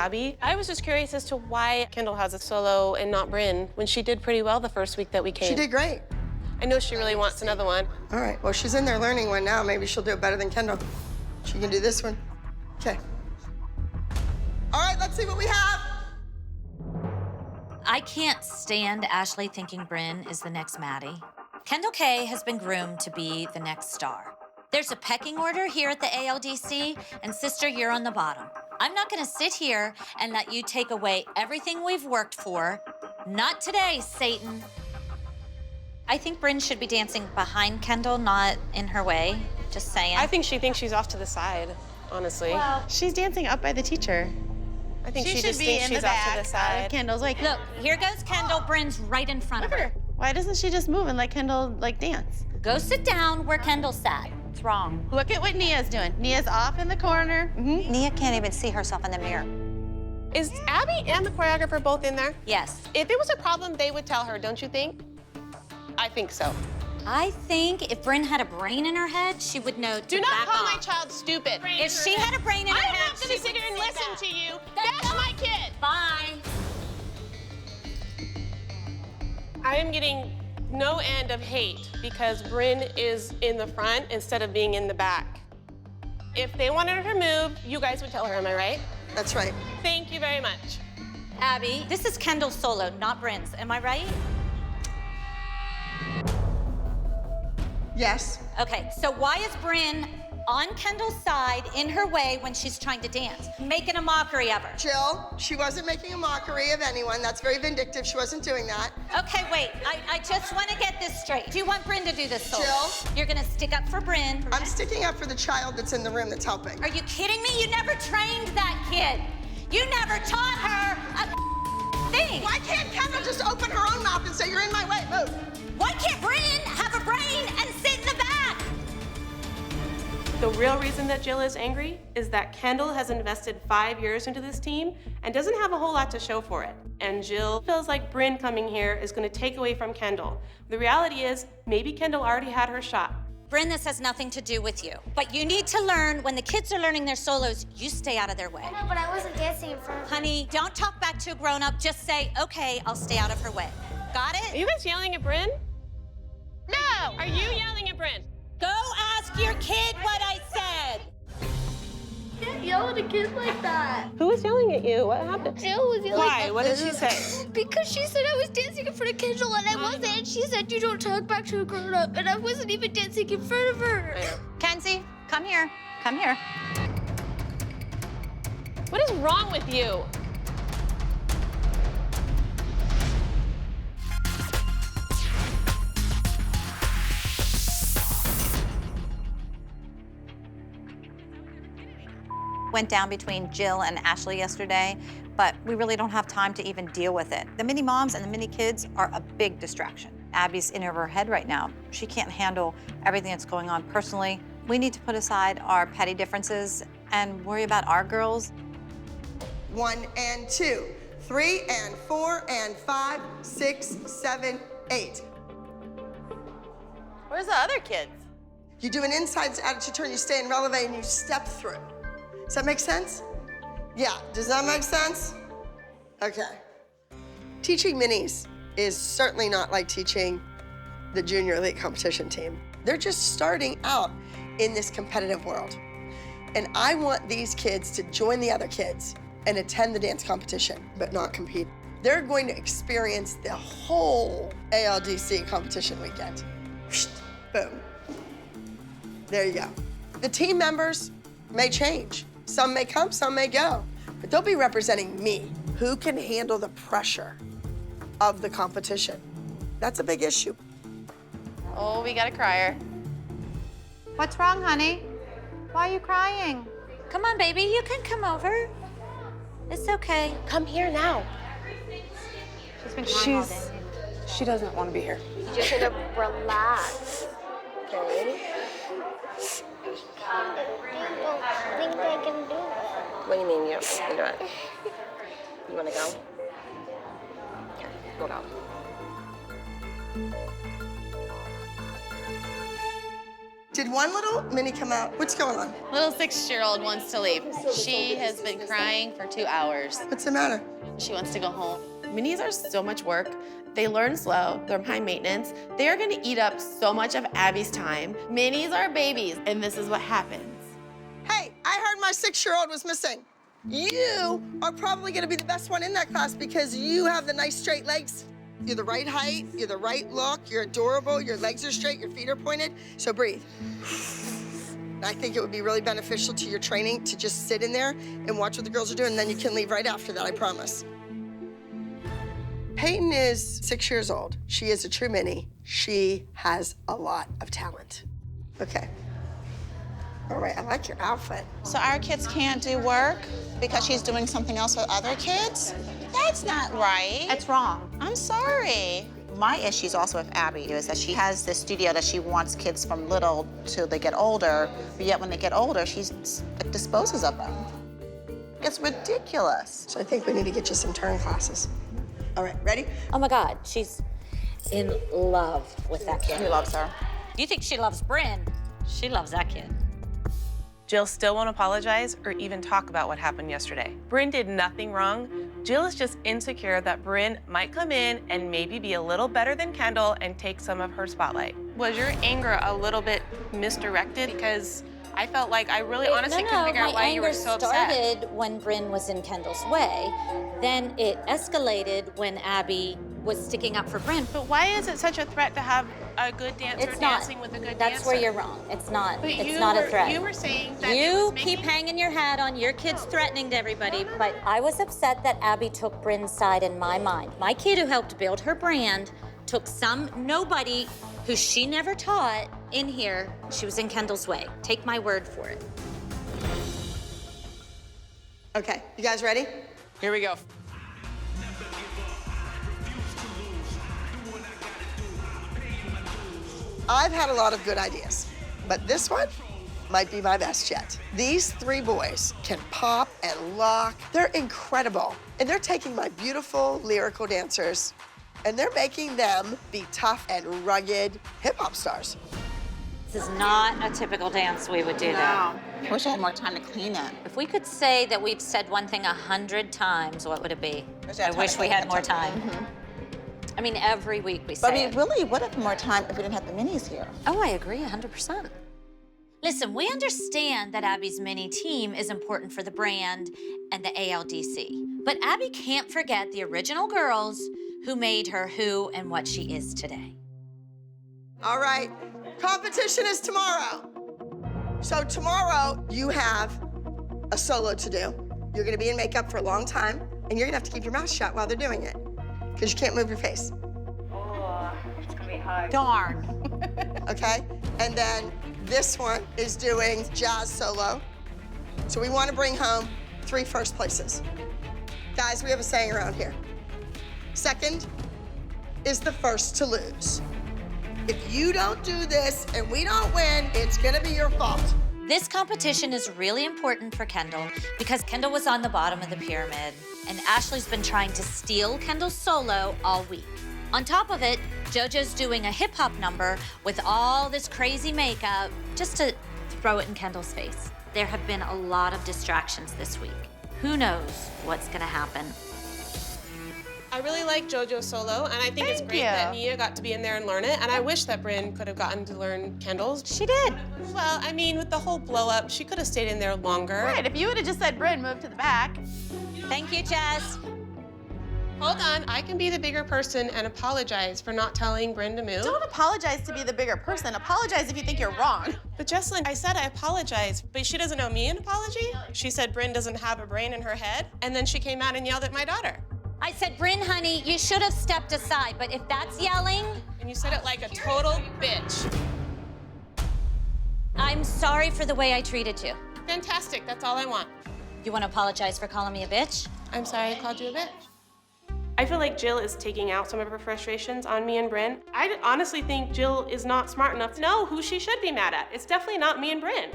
Abby. I was just curious as to why Kendall has a solo and not Bryn when she did pretty well the first week that we came. She did great. I know she really wants another one. All right, well, she's in there learning one now. Maybe she'll do it better than Kendall. She can do this one. Okay. All right, let's see what we have. I can't stand Ashley thinking Bryn is the next Maddie. Kendall K has been groomed to be the next star. There's a pecking order here at the ALDC, and sister, you're on the bottom. I'm not gonna sit here and let you take away everything we've worked for. Not today, Satan. I think Bryn should be dancing behind Kendall, not in her way. Just saying. I think she thinks she's off to the side, honestly. Well, she's dancing up by the teacher. I think she should just be thinks in she's the off back, to the out side. of Kendall's like, Look, here goes Kendall. Bryn's right in front of her. why doesn't she just move and let Kendall like dance? Go sit down where Kendall sat. It's wrong. Look at what Nia's doing. Nia's off in the corner. Nia can't even see herself in the mirror. Is Abby and the choreographer both in there? Yes. If it was a problem, they would tell her, don't you think? I think so. I think if Bryn had a brain in her head, she would know to Do not back call off. my child stupid. If she had a brain in her I'm head, not she gonna sit would here and say listen that. to you. That's my kid. Bye. I am getting no end of hate because Bryn is in the front instead of being in the back. If they wanted her to move, you guys would tell her, am I right? That's right. Thank you very much. Abby, this is Kendall's solo, not Bryn's. Am I right? Yes. Okay, so why is Bryn on Kendall's side in her way when she's trying to dance, making a mockery of her? Jill, she wasn't making a mockery of anyone. That's very vindictive. She wasn't doing that. Okay, wait, I just want to get this straight. Do you want Bryn to do this solo? Jill? You're gonna stick up for Bryn. I'm sticking up for the child that's in the room that's helping. Are you kidding me? You never trained that kid. You never taught her a thing. Why can't Kendall just open her own mouth and say, you're in my way, move? Why can't Bryn have a brain and sit in the back? The real reason that Jill is angry is that Kendall has invested 5 years into this team and doesn't have a whole lot to show for it. And Jill feels like Bryn coming here is gonna take away from Kendall. The reality is, maybe Kendall already had her shot. Bryn, this has nothing to do with you. But you need to learn, when the kids are learning their solos, you stay out of their way. No, but I wasn't dancing in front of her. Honey, don't talk back to a grown-up. Just say, okay, I'll stay out of her way. Got Are it? you guys yelling at Bryn? No! Are you yelling at Bryn? Go ask your kid what I said. You can't yell at a kid like that. Who was yelling at you? What happened? Jill was yelling Why? at What did she say? Because she said I was dancing in front of Kendall and I wasn't. And she said you don't talk back to a grown up. And I wasn't even dancing in front of her. Kenzie, come here. Come here. What is wrong with you? Went down between Jill and Ashley yesterday, but we really don't have time to even deal with it. The mini moms and the mini kids are a big distraction. Abby's in over her head right now. She can't handle everything that's going on personally. We need to put aside our petty differences and worry about our girls. 1 and 2, 3 and 4 and 5, 6, 7, 8. Where's the other kids? You do an inside attitude turn, you stay in releve, and you step through. Does that make sense? Yeah, does that make sense? Okay. Teaching minis is certainly not like teaching the junior elite competition team. They're just starting out in this competitive world. And I want these kids to join the other kids and attend the dance competition, but not compete. They're going to experience the whole ALDC competition weekend. Boom. There you go. The team members may change. Some may come, some may go, but they'll be representing me. Who can handle the pressure of the competition? That's a big issue. Oh, we got a crier. What's wrong, honey? Why are you crying? Come on, baby, you can come over. It's okay. Come here now. She's been crying all day. She doesn't want to be here. You just need to relax. Okay. I don't think I can do it. What do you mean you don't think you can do it? You wanna go? Okay, hold on. Did one little mini come out? What's going on? Little 6-year-old wants to leave. She has been crying for 2 hours. What's the matter? She wants to go home. Minis are so much work. They learn slow, they're high maintenance. They are gonna eat up so much of Abby's time. Minis are babies, and this is what happens. Hey, I heard my 6-year-old was missing. You are probably gonna be the best one in that class because you have the nice straight legs. You're the right height, you're the right look, you're adorable, your legs are straight, your feet are pointed. So breathe. I think it would be really beneficial to your training to just sit in there and watch what the girls are doing, and then you can leave right after that, I promise. Peyton is 6 years old. She is a true mini. She has a lot of talent. Okay. All right, I like your outfit. So our kids can't do work because she's doing something else with other kids? That's not right. It's wrong. I'm sorry. My issues also with Abby is that she has this studio that she wants kids from little till they get older, but yet when they get older, she disposes of them. It's ridiculous. So I think we need to get you some turn classes. All right, ready? Oh my God, she's in love with that kid. He loves her. You think she loves Bryn? She loves that kid. Jill still won't apologize or even talk about what happened yesterday. Bryn did nothing wrong. Jill is just insecure that Bryn might come in and maybe be a little better than Kendall and take some of her spotlight. Was your anger a little bit misdirected? Because I felt like I really honestly couldn't figure out why you were so upset. My anger started when Bryn was in Kendall's way. Then it escalated when Abby was sticking up for Bryn. But why is it such a threat to have a good dancer It's not. dancing with a good dancer? That's where you're wrong. It's not. But It's not a threat. You were saying that it You was making... keep hanging your hat on your kid's threatening to everybody, but I was upset that Abby took Bryn's side in my mind. My kid who helped build her brand took some nobody who she never taught in here. She was in Kendall's way. Take my word for it. Okay, you guys ready? Here we go. I've had a lot of good ideas, but this one might be my best yet. These 3 boys can pop and lock. They're incredible. And they're taking my beautiful lyrical dancers and they're making them be tough and rugged hip-hop stars. This is not a typical dance we would do, though. I wish I had more time to clean it. If we could say that we've said one thing 100 times, what would it be? I wish we had more time. I mean, every week we say But we it. really would have more time if we didn't have the minis here. Oh, I agree 100%. Listen, we understand that Abby's mini team is important for the brand and the ALDC. But Abby can't forget the original girls who made her who and what she is today. All right, competition is tomorrow. So tomorrow you have a solo to do. You're gonna be in makeup for a long time and you're gonna have to keep your mouth shut while they're doing it because you can't move your face. Oh, it's gonna be hard. Darn. Okay? And then this one is doing jazz solo. So we want to bring home 3 first places. Guys, we have a saying around here. Second is the first to lose. If you don't do this and we don't win, it's gonna be your fault. This competition is really important for Kendall because Kendall was on the bottom of the pyramid and Ashley's been trying to steal Kendall's solo all week. On top of it, JoJo's doing a hip hop number with all this crazy makeup just to throw it in Kendall's face. There have been a lot of distractions this week. Who knows what's gonna happen? I really like JoJo's solo, and I think it's great that Nia got to be in there and learn it, and I wish that Bryn could have gotten to learn Kendall's. She did. Well, I mean, with the whole blow up, she could have stayed in there longer. Right, if you would have just said, Bryn, move to the back. Thank you, Jess. Hold on, I can be the bigger person and apologize for not telling Bryn to move. Don't apologize to be the bigger person. Apologize if you think you're wrong. But Jesselyn, I said I apologize, but she doesn't owe me an apology. She said Bryn doesn't have a brain in her head, and then she came out and yelled at my daughter. I said, Bryn, honey, you should have stepped aside, but if that's yelling... And you said it like a total bitch. I'm sorry for the way I treated you. Fantastic, that's all I want. You want to apologize for calling me a bitch? I'm sorry I called you a bitch. I feel like Jill is taking out some of her frustrations on me and Bryn. I honestly think Jill is not smart enough to know who she should be mad at. It's definitely not me and Bryn.